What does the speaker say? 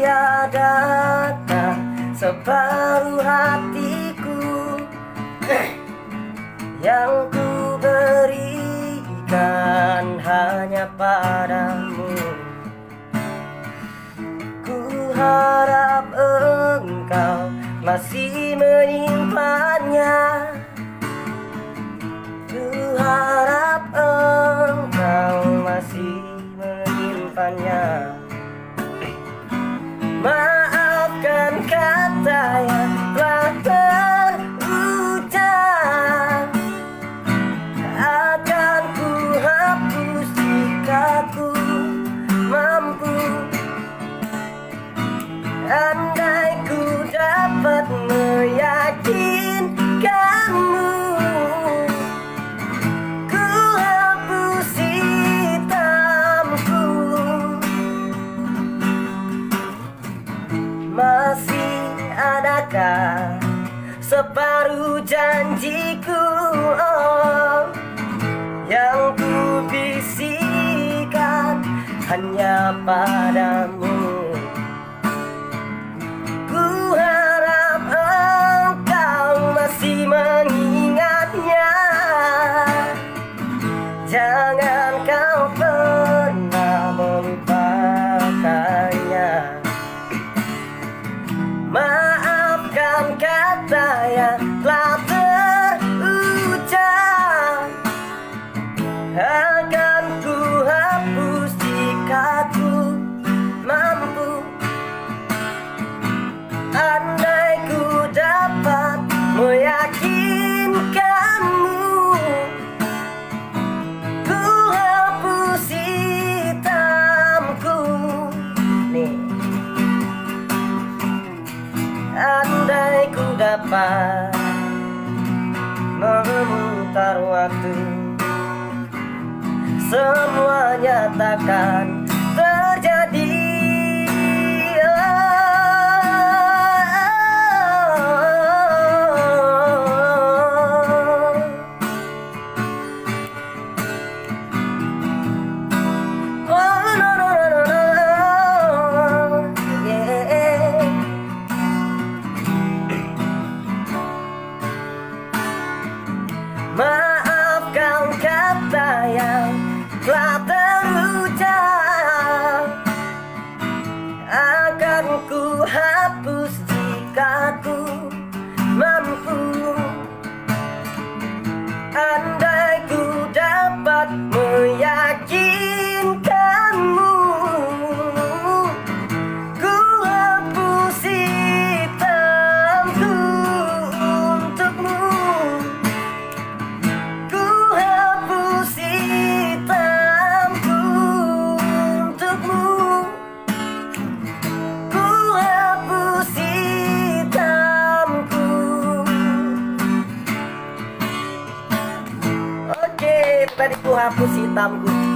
tiadakah separuh hatiku yang ku berikan hanya padamu. Ku harap engkau masih menyimpannya. Ku harap engkau masih menyimpannya. Maafkan kata yang telah terucap, akan ku hapus jika ku mampu. Andai ku dapat meyakinkanmu, ku hapus hitamku. Masih adakah separuh janjiku, yang ku bisikan hanya padamu. Ku harap engkau masih mengingatnya. Jangan kau pernah melupakannya. Maafkan kata yang telah terucap, akan ku hapus jika ku mampu. Andai ku dapat meyakinkanmu, ku hapus hitamku. Nih. Andai ku dapat memutar waktu, semuanya takkan terjadi. Maafkan kata yang telah terucap, akan ku hapus jika ku mampu. Andai ku dapat meyakinkanmu, ku hapus hitamku untukmu. Ku hapus hitamku untukmu. Ku hapus hitamku. Oke, tadi ku hapus hitamku.